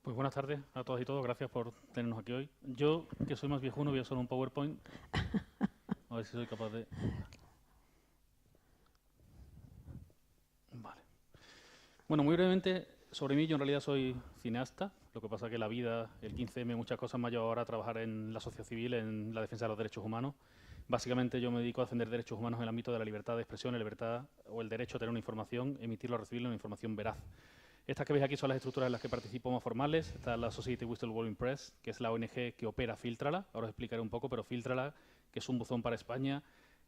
Pues buenas tardes a todas y todos, gracias por tenernos aquí hoy. Yo, que soy más viejuno, voy a usar un PowerPoint, a ver si soy capaz de... Vale. Bueno, muy brevemente, sobre mí, yo en realidad soy cineasta, lo que pasa que la vida, el 15M, muchas cosas me ha llevado ahora a trabajar en la sociedad civil, en la defensa de los derechos humanos. Básicamente yo me dedico a defender derechos humanos en el ámbito de la libertad de expresión, la libertad o el derecho a tener una información, emitirla o recibirla, una información veraz. Estas que veis aquí son las estructuras en las que participo más formales. Está la Society Whistleblowing Press, que es la ONG que opera Filtrala. Ahora os explicaré un poco, pero Filtrala, que es un buzón para España,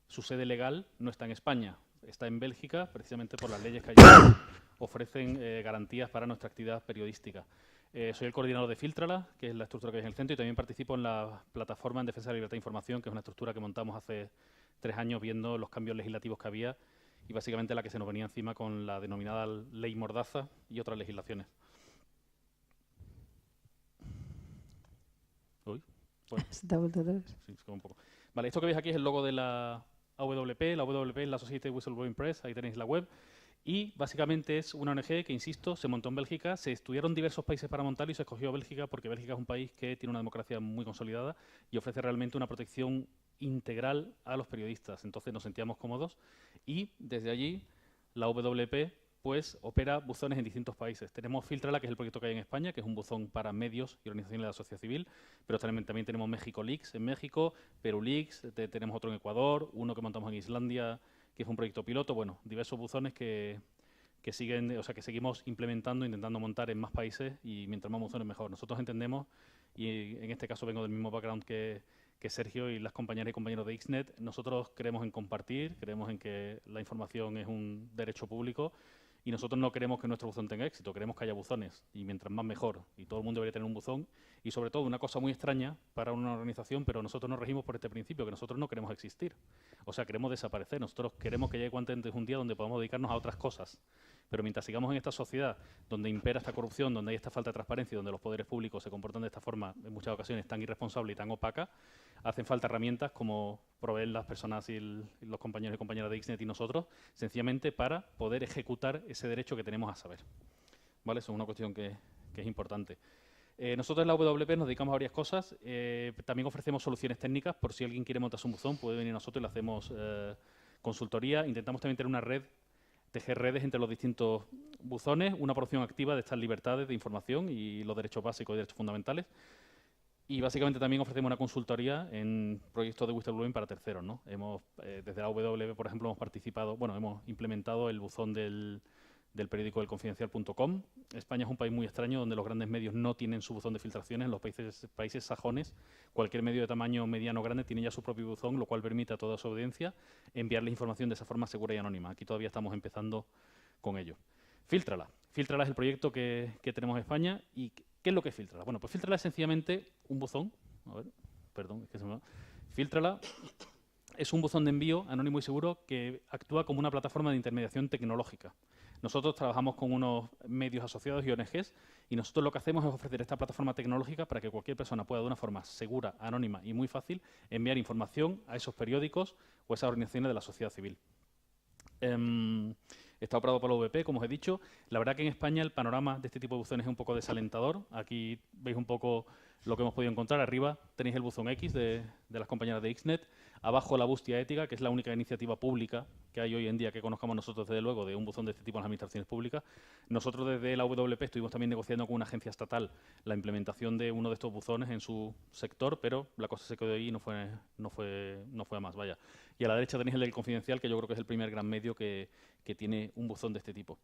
su sede legal no está en España, está en Bélgica, precisamente por las leyes que allí ofrecen garantías para nuestra actividad periodística. Soy el coordinador de Filtrala, que es la estructura que veis en el centro, y también participo en la plataforma en defensa de la libertad de información, que es una estructura que montamos hace 3 años viendo los cambios legislativos que había y básicamente la que se nos venía encima con la denominada Ley Mordaza y otras legislaciones. Uy, bueno, sí, es como un poco. Vale, esto que veis aquí es el logo de la AWP. La AWP es la Society Whistleblowing Press, ahí tenéis la web. Y básicamente es una ONG que, insisto, se montó en Bélgica, se estudiaron diversos países para montarlo y se escogió Bélgica porque Bélgica es un país que tiene una democracia muy consolidada y ofrece realmente una protección integral a los periodistas. Entonces nos sentíamos cómodos y desde allí la WP pues opera buzones en distintos países. Tenemos Filtrala, que es el proyecto que hay en España, que es un buzón para medios y organizaciones de la sociedad civil, pero también tenemos México Leaks en México, Perú Leaks, tenemos otro en Ecuador, uno que montamos en Islandia, que es un proyecto piloto. Bueno, diversos buzones que siguen, o sea, que seguimos implementando, intentando montar en más países y mientras más buzones mejor. Nosotros entendemos, y en este caso vengo del mismo background que Sergio y las compañeras y compañeros de Ixnet, nosotros creemos en compartir, creemos en que la información es un derecho público y nosotros no queremos que nuestro buzón tenga éxito, queremos que haya buzones y mientras más mejor. Y todo el mundo debería tener un buzón y sobre todo una cosa muy extraña para una organización, pero nosotros nos regimos por este principio, que nosotros no queremos existir. O sea, queremos desaparecer, nosotros queremos que llegue cuanto antes un día donde podamos dedicarnos a otras cosas. Pero mientras sigamos en esta sociedad donde impera esta corrupción, donde hay esta falta de transparencia y donde los poderes públicos se comportan de esta forma, en muchas ocasiones tan irresponsable y tan opaca, hacen falta herramientas como proveen las personas y los compañeros y compañeras de Ixnet y nosotros, sencillamente para poder ejecutar ese derecho que tenemos a saber. ¿Vale? Eso es una cuestión que es importante. Nosotros en la WP nos dedicamos a varias cosas. También ofrecemos soluciones técnicas. Por si alguien quiere montar un buzón, puede venir a nosotros y le hacemos consultoría. Intentamos también tener una red, tejer redes entre los distintos buzones, una promoción activa de estas libertades de información y los derechos básicos y derechos fundamentales. Y básicamente también ofrecemos una consultoría en proyectos de whistleblowing para terceros, ¿no? Desde la WP, por ejemplo, hemos implementado el buzón del periódico elconfidencial.com. España es un país muy extraño donde los grandes medios no tienen su buzón de filtraciones. En los países sajones, cualquier medio de tamaño mediano o grande tiene ya su propio buzón, lo cual permite a toda su audiencia enviarles información de esa forma segura y anónima. Aquí todavía estamos empezando con ello. Filtrala. Filtrala es el proyecto que tenemos en España. ¿Y qué es lo que es Filtrala? Bueno, pues Filtrala es sencillamente un buzón. A ver, perdón, es que se me va. Filtrala es un buzón de envío anónimo y seguro que actúa como una plataforma de intermediación tecnológica. Nosotros trabajamos con unos medios asociados y ONGs y nosotros lo que hacemos es ofrecer esta plataforma tecnológica para que cualquier persona pueda de una forma segura, anónima y muy fácil enviar información a esos periódicos o esas organizaciones de la sociedad civil. Está operado por la VP, como os he dicho. La verdad que en España el panorama de este tipo de buzones es un poco desalentador. Aquí veis un poco lo que hemos podido encontrar. Arriba tenéis el buzón X de las compañeras de Ixnet. Abajo la Bustia Ética, que es la única iniciativa pública que hay hoy en día que conozcamos nosotros, desde luego, de un buzón de este tipo en las administraciones públicas. Nosotros desde la WP estuvimos también negociando con una agencia estatal la implementación de uno de estos buzones en su sector, pero la cosa se quedó ahí y no fue a más, vaya. Y a la derecha tenéis el del Confidencial, que yo creo que es el primer gran medio que tiene un buzón de este tipo.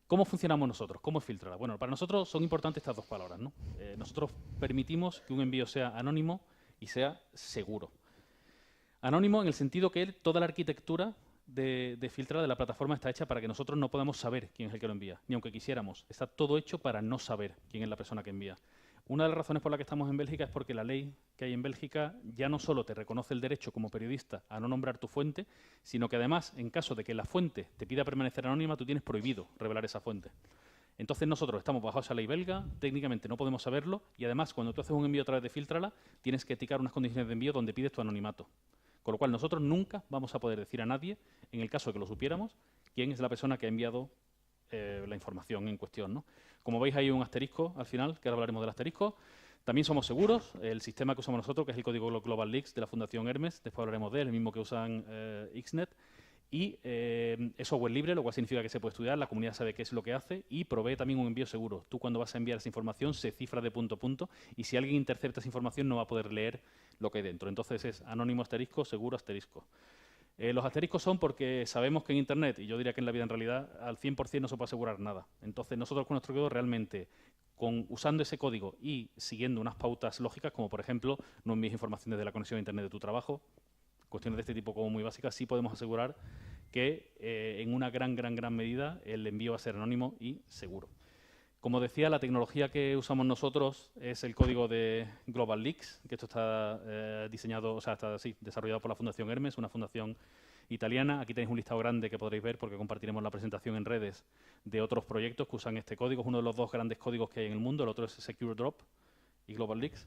¿Cómo funcionamos nosotros? ¿Cómo es Filtrala? Bueno, para nosotros son importantes estas dos palabras, ¿no? Nosotros permitimos que un envío sea anónimo y sea seguro. Anónimo en el sentido que toda la arquitectura de Filtrala de la plataforma está hecha para que nosotros no podamos saber quién es el que lo envía, ni aunque quisiéramos. Está todo hecho para no saber quién es la persona que envía. Una de las razones por las que estamos en Bélgica es porque la ley que hay en Bélgica ya no solo te reconoce el derecho como periodista a no nombrar tu fuente, sino que además, en caso de que la fuente te pida permanecer anónima, tú tienes prohibido revelar esa fuente. Entonces nosotros estamos bajo esa ley belga, técnicamente no podemos saberlo, y además cuando tú haces un envío a través de Filtrala, tienes que eticar unas condiciones de envío donde pides tu anonimato. Con lo cual nosotros nunca vamos a poder decir a nadie, en el caso de que lo supiéramos, quién es la persona que ha enviado la información en cuestión, ¿no? Como veis, hay un asterisco al final, que ahora hablaremos del asterisco. También somos seguros. El sistema que usamos nosotros, que es el código Global Leaks de la Fundación Hermes, después hablaremos de él, el mismo que usan Xnet. Y es software libre, lo cual significa que se puede estudiar, la comunidad sabe qué es lo que hace y provee también un envío seguro. Tú cuando vas a enviar esa información se cifra de punto a punto y si alguien intercepta esa información no va a poder leer lo que hay dentro. Entonces es anónimo asterisco, seguro asterisco. Los asteriscos son porque sabemos que en Internet, y yo diría que en la vida en realidad, al 100% no se puede asegurar nada. Entonces nosotros con nuestro código realmente, usando ese código y siguiendo unas pautas lógicas, como por ejemplo, no envíes información desde la conexión a Internet de tu trabajo, cuestiones de este tipo como muy básicas, sí podemos asegurar que en una gran medida el envío va a ser anónimo y seguro. Como decía, la tecnología que usamos nosotros es el código de Global Leaks, que esto está diseñado, o sea, está desarrollado por la Fundación Hermes, una fundación italiana. Aquí tenéis un listado grande que podréis ver porque compartiremos la presentación en redes de otros proyectos que usan este código. Es uno de los dos grandes códigos que hay en el mundo, el otro es Secure Drop y Global Leaks.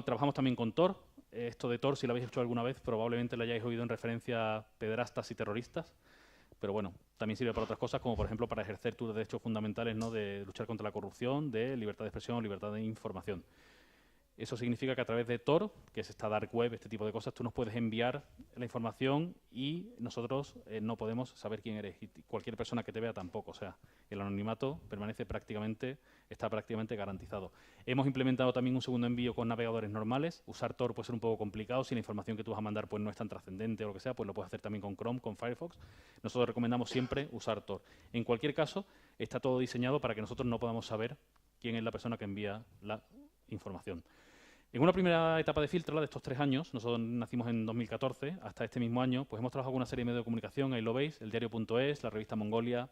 Trabajamos también con Tor. Esto de Tor, si lo habéis hecho alguna vez, probablemente lo hayáis oído en referencia a pederastas y terroristas. Pero bueno, también sirve para otras cosas, como por ejemplo para ejercer tus derechos fundamentales, ¿no? De luchar contra la corrupción, de libertad de expresión, libertad de información. Eso significa que a través de Tor, que es esta dark web, este tipo de cosas, tú nos puedes enviar la información y nosotros no podemos saber quién eres. Y cualquier persona que te vea tampoco. O sea, el anonimato está prácticamente garantizado. Hemos implementado también un segundo envío con navegadores normales. Usar Tor puede ser un poco complicado si la información que tú vas a mandar pues, no es tan trascendente o lo que sea, pues lo puedes hacer también con Chrome, con Firefox. Nosotros recomendamos siempre usar Tor. En cualquier caso, está todo diseñado para que nosotros no podamos saber quién es la persona que envía la información. En una primera etapa de filtro, de estos 3 años, nosotros nacimos en 2014, hasta este mismo año, pues hemos trabajado con una serie de medios de comunicación, ahí lo veis, el diario.es, la revista Mongolia,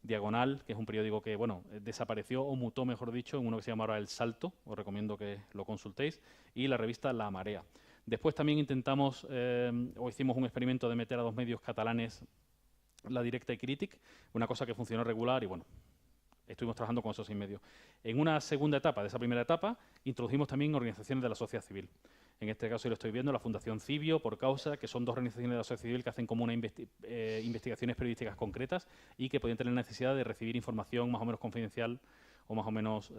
Diagonal, que es un periódico que, bueno, desapareció o mutó, mejor dicho, en uno que se llama ahora El Salto, os recomiendo que lo consultéis, y la revista La Marea. Después también intentamos, o hicimos un experimento de meter a 2 medios catalanes, La Directa y Crític, una cosa que funcionó regular y, bueno, estuvimos trabajando con esos 6 medios. En una segunda etapa de esa primera etapa, introdujimos también organizaciones de la sociedad civil. En este caso, yo lo estoy viendo, la Fundación Cibio, Por Causa, que son 2 organizaciones de la sociedad civil que hacen como investigaciones periodísticas concretas y que podían tener necesidad de recibir información más o menos confidencial o más o menos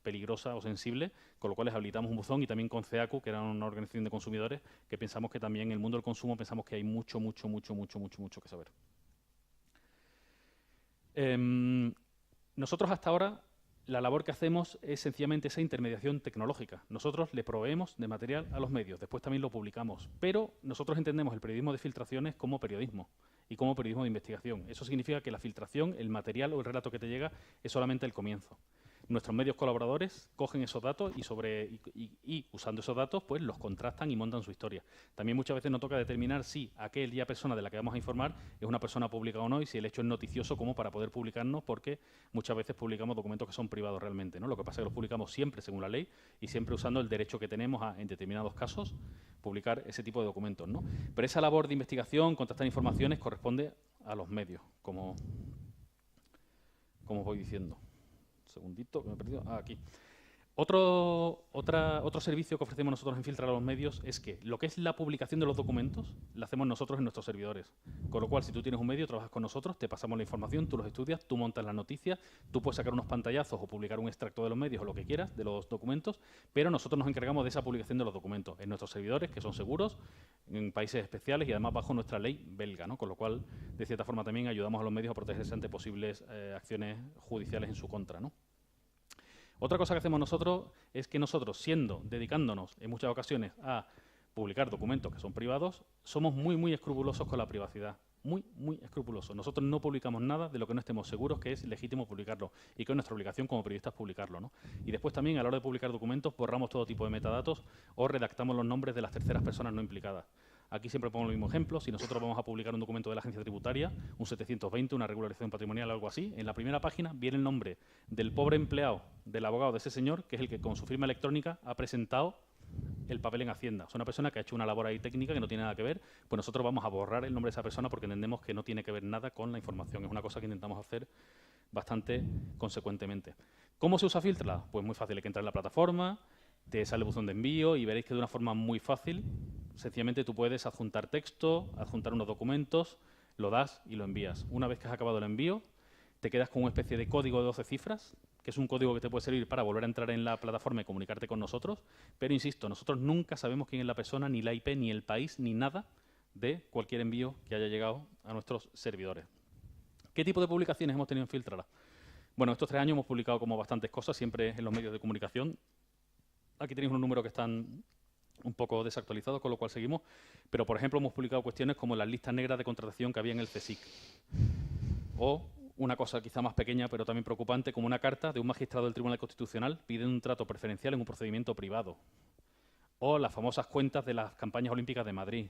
peligrosa o sensible, con lo cual les habilitamos un buzón y también con CEACU, que era una organización de consumidores, que pensamos que también en el mundo del consumo pensamos que hay mucho que saber. Nosotros hasta ahora la labor que hacemos es sencillamente esa intermediación tecnológica. Nosotros le proveemos de material a los medios, después también lo publicamos, pero nosotros entendemos el periodismo de filtraciones como periodismo y como periodismo de investigación. Eso significa que la filtración, el material o el relato que te llega es solamente el comienzo. Nuestros medios colaboradores cogen esos datos y usando esos datos pues los contrastan y montan su historia. También muchas veces nos toca determinar si aquella persona de la que vamos a informar es una persona pública o no y si el hecho es noticioso como para poder publicarnos, porque muchas veces publicamos documentos que son privados realmente, ¿no? Lo que pasa es que los publicamos siempre según la ley y siempre usando el derecho que tenemos a, en determinados casos, publicar ese tipo de documentos, ¿no? Pero esa labor de investigación, contrastar informaciones, corresponde a los medios, como voy diciendo. Segundito, que me he perdido. Aquí. Otro servicio que ofrecemos nosotros en Filtrar a los medios es que lo que es la publicación de los documentos la hacemos nosotros en nuestros servidores. Con lo cual, si tú tienes un medio, trabajas con nosotros, te pasamos la información, tú los estudias, tú montas las noticias, tú puedes sacar unos pantallazos o publicar un extracto de los medios o lo que quieras de los documentos, pero nosotros nos encargamos de esa publicación de los documentos en nuestros servidores, que son seguros, en países especiales y además bajo nuestra ley belga, ¿no? Con lo cual, de cierta forma, también ayudamos a los medios a protegerse ante posibles acciones judiciales en su contra, ¿no? Otra cosa que hacemos nosotros es que nosotros, dedicándonos en muchas ocasiones a publicar documentos que son privados, somos muy escrupulosos con la privacidad. Muy escrupulosos. Nosotros no publicamos nada de lo que no estemos seguros que es legítimo publicarlo y que es nuestra obligación como periodistas publicarlo, ¿no? Y después también, a la hora de publicar documentos, borramos todo tipo de metadatos o redactamos los nombres de las terceras personas no implicadas. Aquí siempre pongo el mismo ejemplo. Si nosotros vamos a publicar un documento de la agencia tributaria, un 720, una regularización patrimonial o algo así, en la primera página viene el nombre del pobre empleado, del abogado de ese señor, que es el que con su firma electrónica ha presentado el papel en Hacienda. Es una persona que ha hecho una labor ahí técnica que no tiene nada que ver, pues nosotros vamos a borrar el nombre de esa persona porque entendemos que no tiene que ver nada con la información. Es una cosa que intentamos hacer bastante consecuentemente. ¿Cómo se usa Filtralab? Pues muy fácil, hay que entrar en la plataforma, te sale el buzón de envío y veréis que de una forma muy fácil, sencillamente tú puedes adjuntar texto, adjuntar unos documentos, lo das y lo envías. Una vez que has acabado el envío, te quedas con una especie de código de 12 cifras, que es un código que te puede servir para volver a entrar en la plataforma y comunicarte con nosotros. Pero, insisto, nosotros nunca sabemos quién es la persona, ni la IP, ni el país, ni nada de cualquier envío que haya llegado a nuestros servidores. ¿Qué tipo de publicaciones hemos tenido en Filtrala? Bueno, estos 3 años hemos publicado como bastantes cosas, siempre en los medios de comunicación. Aquí tenéis unos números que están un poco desactualizados, con lo cual seguimos. Pero, por ejemplo, hemos publicado cuestiones como las listas negras de contratación que había en el CSIC. O una cosa quizá más pequeña, pero también preocupante, como una carta de un magistrado del Tribunal Constitucional pidiendo un trato preferencial en un procedimiento privado. O las famosas cuentas de las campañas olímpicas de Madrid.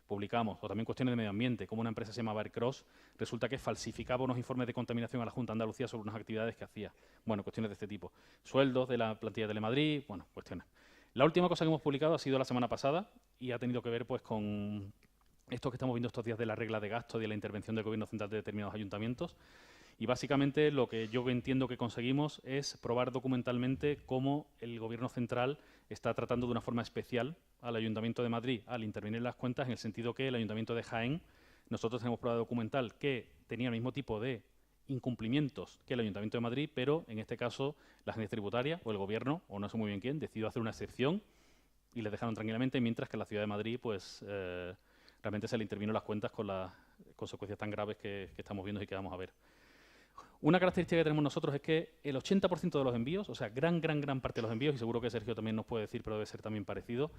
Publicamos, o también cuestiones de medio ambiente, como una empresa se llama Aircross, resulta que falsificaba unos informes de contaminación a la Junta de Andalucía sobre unas actividades que hacía. Bueno, cuestiones de este tipo. Sueldos de la plantilla de Telemadrid, bueno, cuestiones. La última cosa que hemos publicado ha sido la semana pasada y ha tenido que ver pues con esto que estamos viendo estos días de la regla de gasto y de la intervención del Gobierno central de determinados ayuntamientos. Y básicamente lo que yo entiendo que conseguimos es probar documentalmente cómo el Gobierno central está tratando de una forma especial al Ayuntamiento de Madrid al intervenir en las cuentas, en el sentido que el Ayuntamiento de Jaén, nosotros tenemos prueba documental que tenía el mismo tipo de incumplimientos que el Ayuntamiento de Madrid, pero en este caso la agencia tributaria o el Gobierno, o no sé muy bien quién, decidió hacer una excepción y les dejaron tranquilamente, mientras que la Ciudad de Madrid pues realmente se le intervino las cuentas con las consecuencias tan graves que estamos viendo y que vamos a ver. Una característica que tenemos nosotros es que el 80% de los envíos, o sea, gran parte de los envíos, y seguro que Sergio también nos puede decir, pero debe ser también parecido,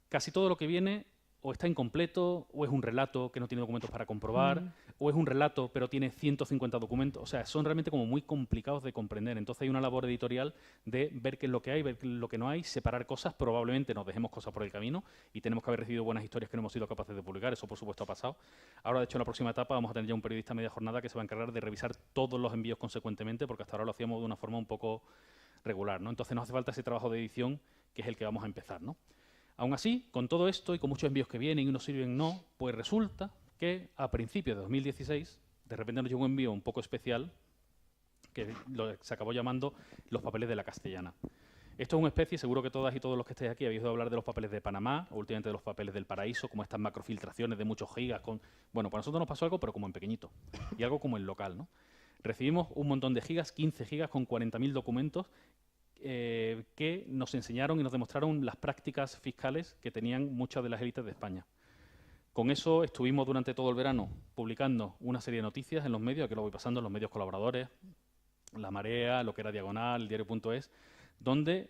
casi todo lo que viene o está incompleto, o es un relato que no tiene documentos para comprobar, o es un relato pero tiene 150 documentos. O sea, son realmente como muy complicados de comprender. Entonces hay una labor editorial de ver qué es lo que hay, ver qué es lo que no hay, separar cosas. Probablemente nos dejemos cosas por el camino y tenemos que haber recibido buenas historias que no hemos sido capaces de publicar. Eso, por supuesto, ha pasado. Ahora, de hecho, en la próxima etapa vamos a tener ya un periodista a media jornada que se va a encargar de revisar todos los envíos consecuentemente, porque hasta ahora lo hacíamos de una forma un poco regular, ¿no? Entonces nos hace falta ese trabajo de edición, que es el que vamos a empezar, ¿no? Aún así, con todo esto y con muchos envíos que vienen y unos sirven no, pues resulta que a principios de 2016, de repente nos llegó un envío un poco especial que se acabó llamando los papeles de la Castellana. Esto es una especie, seguro que todas y todos los que estáis aquí habéis oído hablar de los papeles de Panamá, o últimamente de los papeles del Paraíso, como estas macrofiltraciones de muchos gigas. Bueno, para nosotros nos pasó algo, pero como en pequeñito, y algo como en local, ¿no? Recibimos un montón de gigas, 15 gigas con 40.000 documentos, que nos enseñaron y nos demostraron las prácticas fiscales que tenían muchas de las élites de España. Con eso estuvimos durante todo el verano publicando una serie de noticias en los medios, que lo voy pasando en los medios colaboradores, La Marea, lo que era Diagonal, el diario.es, donde,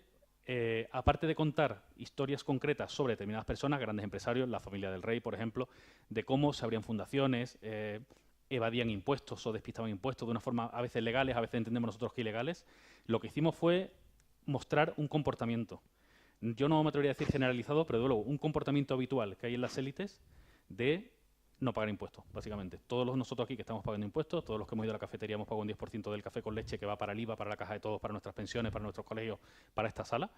aparte de contar historias concretas sobre determinadas personas, grandes empresarios, la familia del rey, por ejemplo, de cómo se abrían fundaciones, evadían impuestos o despistaban impuestos de una forma a veces legales, a veces entendemos nosotros que ilegales, lo que hicimos fue mostrar un comportamiento. Yo no me atrevería a decir generalizado, pero de luego un comportamiento habitual que hay en las élites de no pagar impuestos, básicamente. Todos nosotros aquí que estamos pagando impuestos, todos los que hemos ido a la cafetería hemos pagado un 10% del café con leche que va para el IVA, para la caja de todos, para nuestras pensiones, para nuestros colegios, para esta sala.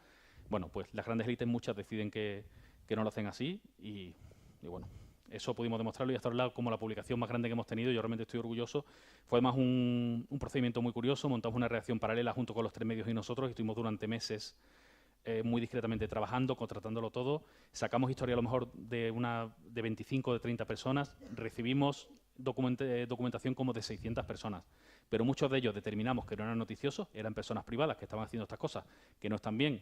Bueno, pues las grandes élites muchas deciden que no lo hacen así y bueno, eso pudimos demostrarlo y hasta ahora como la publicación más grande que hemos tenido. Yo realmente estoy orgulloso. Fue además un procedimiento muy curioso. Montamos una redacción paralela junto con los 3 medios y nosotros y estuvimos durante meses muy discretamente trabajando, contratándolo todo. Sacamos historia a lo mejor de 25 o de 30 personas. Recibimos documentación como de 600 personas. Pero muchos de ellos determinamos que no eran noticiosos, eran personas privadas que estaban haciendo estas cosas, que no están bien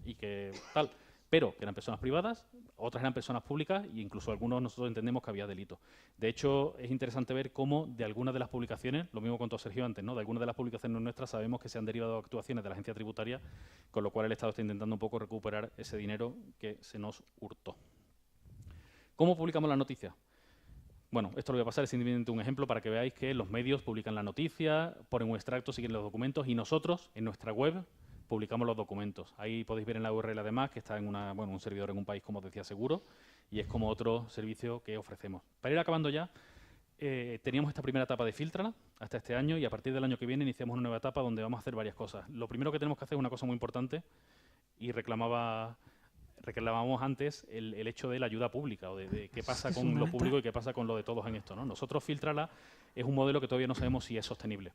y que tal, pero que eran personas privadas, otras eran personas públicas e incluso algunos nosotros entendemos que había delito. De hecho, es interesante ver cómo de algunas de las publicaciones, lo mismo contó Sergio antes, ¿no? De algunas de las publicaciones nuestras sabemos que se han derivado actuaciones de la agencia tributaria, con lo cual el Estado está intentando un poco recuperar ese dinero que se nos hurtó. ¿Cómo publicamos las noticias? Bueno, esto lo voy a pasar, es simplemente un ejemplo para que veáis que los medios publican la noticia, ponen un extracto, siguen los documentos y nosotros, en nuestra web, publicamos los documentos. Ahí podéis ver en la URL además que está en un servidor en un país, como os decía, seguro, y es como otro servicio que ofrecemos. Para ir acabando ya, teníamos esta primera etapa de Filtrala hasta este año y a partir del año que viene iniciamos una nueva etapa donde vamos a hacer varias cosas. Lo primero que tenemos que hacer es una cosa muy importante y reclamábamos antes el hecho de la ayuda pública o de qué pasa con lo público y qué pasa con lo de todos en esto, ¿no? Nosotros Filtrala es un modelo que todavía no sabemos si es sostenible.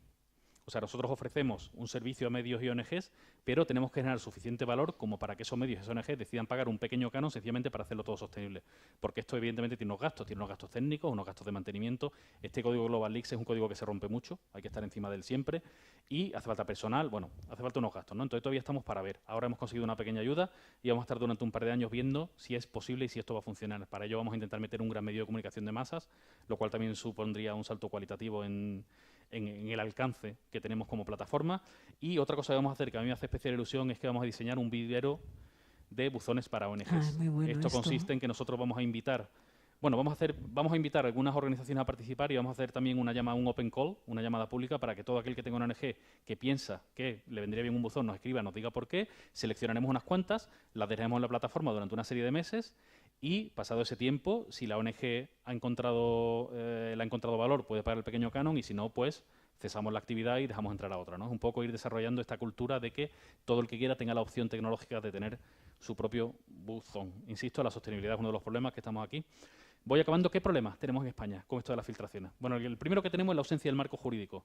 O sea, nosotros ofrecemos un servicio a medios y ONGs, pero tenemos que generar suficiente valor como para que esos medios y esas ONGs decidan pagar un pequeño canon sencillamente para hacerlo todo sostenible. Porque esto evidentemente tiene unos gastos técnicos, unos gastos de mantenimiento. Este código Global Leaks es un código que se rompe mucho, hay que estar encima de él siempre. Y hace falta personal, bueno, hace falta unos gastos, ¿no? Entonces todavía estamos para ver. Ahora hemos conseguido una pequeña ayuda y vamos a estar durante un par de años viendo si es posible y si esto va a funcionar. Para ello vamos a intentar meter un gran medio de comunicación de masas, lo cual también supondría un salto cualitativo en el alcance que tenemos como plataforma. Y otra cosa que vamos a hacer, que a mí me hace especial ilusión, es que vamos a diseñar un vivero de buzones para ONGs. Muy bueno esto consiste en que nosotros vamos a invitar, bueno, vamos a invitar a algunas organizaciones a participar y vamos a hacer también un open call, una llamada pública para que todo aquel que tenga una ONG que piensa que le vendría bien un buzón nos escriba, nos diga por qué, seleccionaremos unas cuantas, las dejaremos en la plataforma durante una serie de meses y pasado ese tiempo, si la ONG le ha encontrado valor, puede pagar el pequeño canon y si no, pues cesamos la actividad y dejamos entrar a otra, ¿no? Es un poco ir desarrollando esta cultura de que todo el que quiera tenga la opción tecnológica de tener su propio buzón. Insisto, la sostenibilidad es uno de los problemas que estamos aquí. Voy acabando. ¿Qué problemas tenemos en España con esto de las filtraciones? Bueno, el primero que tenemos es la ausencia del marco jurídico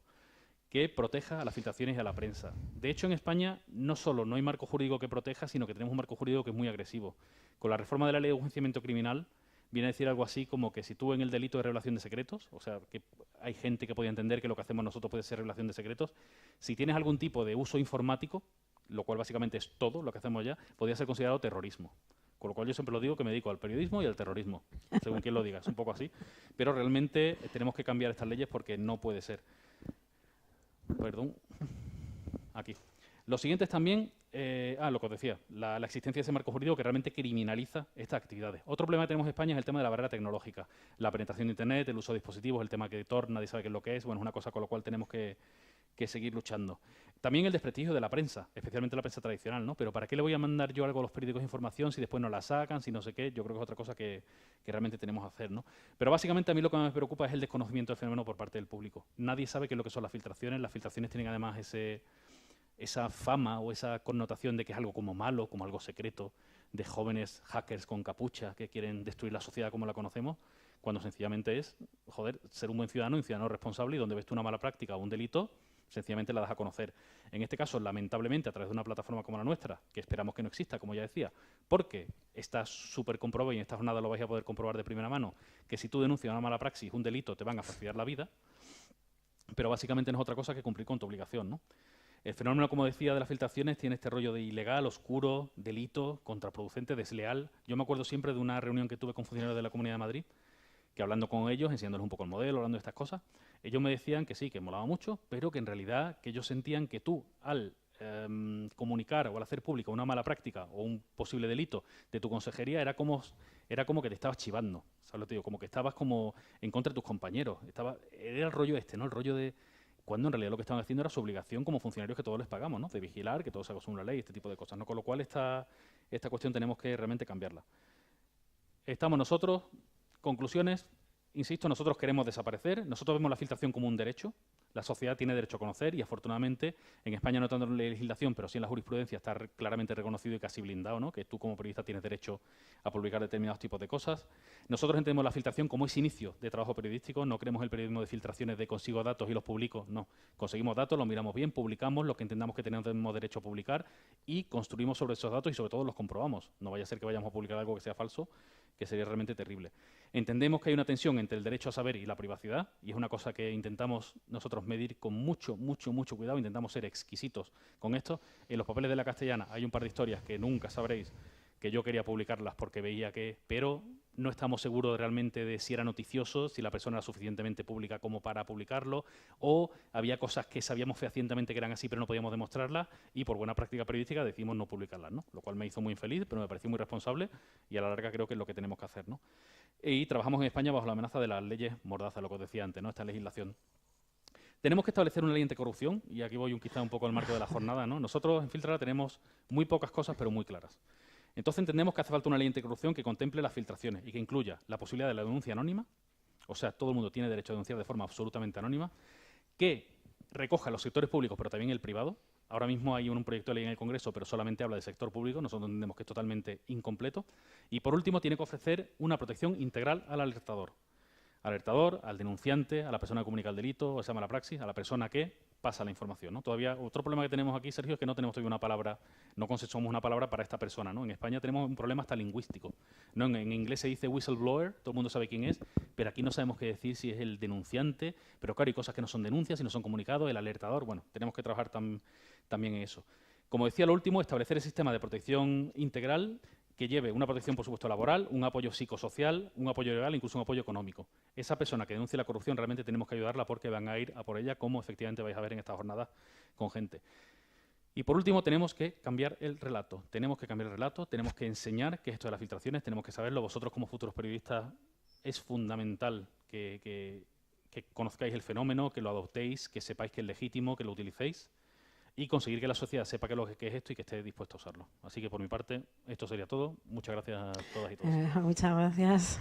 que proteja a las filtraciones y a la prensa. De hecho, en España no solo no hay marco jurídico que proteja, sino que tenemos un marco jurídico que es muy agresivo. Con la reforma de la ley de enjuiciamiento criminal viene a decir algo así como que si tú en el delito de revelación de secretos, o sea, que hay gente que puede entender que lo que hacemos nosotros puede ser revelación de secretos, si tienes algún tipo de uso informático, lo cual básicamente es todo lo que hacemos ya, podría ser considerado terrorismo. Con lo cual yo siempre lo digo que me dedico al periodismo y al terrorismo, según quien lo diga, es un poco así. Pero realmente tenemos que cambiar estas leyes porque no puede ser. Perdón. Aquí. Lo siguiente es también, lo que os decía, la existencia de ese marco jurídico que realmente criminaliza estas actividades. Otro problema que tenemos en España es el tema de la barrera tecnológica. La penetración de Internet, el uso de dispositivos, el tema que Tor, nadie sabe qué es lo que es. Bueno, es una cosa con la cual tenemos que seguir luchando. También el desprestigio de la prensa, especialmente la prensa tradicional, ¿no? Pero ¿para qué le voy a mandar yo algo a los periódicos de información si después no la sacan, si no sé qué? Yo creo que es otra cosa que realmente tenemos que hacer, ¿no? Pero básicamente a mí lo que más me preocupa es el desconocimiento del fenómeno por parte del público. Nadie sabe qué es lo que son las filtraciones. Las filtraciones tienen además esa fama o esa connotación de que es algo como malo, como algo secreto, de jóvenes hackers con capucha que quieren destruir la sociedad como la conocemos, cuando sencillamente es, joder, ser un buen ciudadano y un ciudadano responsable y donde ves tú una mala práctica o un delito, sencillamente la das a conocer. En este caso, lamentablemente, a través de una plataforma como la nuestra, que esperamos que no exista, como ya decía, porque está súper comprobado y en esta jornada lo vais a poder comprobar de primera mano, que si tú denuncias una mala praxis, un delito, te van a fastidiar la vida, pero básicamente no es otra cosa que cumplir con tu obligación, ¿no? El fenómeno, como decía, de las filtraciones tiene este rollo de ilegal, oscuro, delito, contraproducente, desleal. Yo me acuerdo siempre de una reunión que tuve con funcionarios de la Comunidad de Madrid, que hablando con ellos, enseñándoles un poco el modelo, hablando de estas cosas, ellos me decían que sí, que molaba mucho, pero que en realidad que ellos sentían que tú, al comunicar o al hacer pública una mala práctica o un posible delito de tu consejería, era como que te estabas chivando, ¿sabes lo que te digo? Como que estabas como en contra de tus compañeros. Era el rollo ¿no? El rollo de cuando en realidad lo que estaban haciendo era su obligación como funcionarios que todos les pagamos, ¿no? De vigilar, que todo se haga según la ley, este tipo de cosas, ¿no? Con lo cual esta cuestión tenemos que realmente cambiarla. Estamos nosotros. Conclusiones, insisto, nosotros queremos desaparecer, nosotros vemos la filtración como un derecho, la sociedad tiene derecho a conocer y afortunadamente en España no tanto en la legislación, pero sí en la jurisprudencia está claramente reconocido y casi blindado, ¿no? Que tú como periodista tienes derecho a publicar determinados tipos de cosas. Nosotros entendemos la filtración como ese inicio de trabajo periodístico, no queremos el periodismo de filtraciones de consigo datos y los publico, no. Conseguimos datos, los miramos bien, publicamos lo que entendamos que tenemos derecho a publicar y construimos sobre esos datos y sobre todo los comprobamos. No vaya a ser que vayamos a publicar algo que sea falso, que sería realmente terrible. Entendemos que hay una tensión entre el derecho a saber y la privacidad, y es una cosa que intentamos nosotros medir con mucho cuidado, intentamos ser exquisitos con esto. En los papeles de La Castellana hay un par de historias que nunca sabréis, que yo quería publicarlas porque veía que, pero no estamos seguros realmente de si era noticioso, si la persona era suficientemente pública como para publicarlo, o había cosas que sabíamos fehacientemente que eran así pero no podíamos demostrarlas y por buena práctica periodística decidimos no publicarlas, ¿no? Lo cual me hizo muy infeliz, pero me pareció muy responsable y a la larga creo que es lo que tenemos que hacer, ¿no? Y trabajamos en España bajo la amenaza de las leyes Mordaza, lo que os decía antes, ¿no? Esta legislación. Tenemos que establecer una ley anticorrupción, y aquí voy quizá un poco al marco de la jornada, ¿no? Nosotros en Filtrara tenemos muy pocas cosas, pero muy claras. Entonces entendemos que hace falta una ley anticorrupción que contemple las filtraciones y que incluya la posibilidad de la denuncia anónima, o sea, todo el mundo tiene derecho a denunciar de forma absolutamente anónima, que recoja los sectores públicos, pero también el privado. Ahora mismo hay un proyecto de ley en el Congreso, pero solamente habla del sector público. Nosotros entendemos que es totalmente incompleto. Y, por último, tiene que ofrecer una protección integral al alertador. Al alertador, al denunciante, a la persona que comunica el delito o esa mala praxis, a la persona que pasa la información, ¿no? Todavía, otro problema que tenemos aquí, Sergio, es que no tenemos todavía una palabra, no consensuamos una palabra para esta persona, ¿no? En España tenemos un problema hasta lingüístico, ¿no? En inglés se dice whistleblower, todo el mundo sabe quién es, pero aquí no sabemos qué decir, si es el denunciante, pero claro, hay cosas que no son denuncias, si no son comunicados, el alertador, bueno, tenemos que trabajar también en eso. Como decía, lo último, establecer el sistema de protección integral que lleve una protección, por supuesto, laboral, un apoyo psicosocial, un apoyo legal, incluso un apoyo económico. Esa persona que denuncie la corrupción realmente tenemos que ayudarla porque van a ir a por ella, como efectivamente vais a ver en esta jornada con gente. Y por último, tenemos que cambiar el relato. Tenemos que cambiar el relato, tenemos que enseñar que esto de las filtraciones, tenemos que saberlo. Vosotros, como futuros periodistas, es fundamental que conozcáis el fenómeno, que lo adoptéis, que sepáis que es legítimo, que lo utilicéis, y conseguir que la sociedad sepa qué es esto y que esté dispuesto a usarlo. Así que por mi parte, esto sería todo. Muchas gracias a todas y todos. Muchas gracias.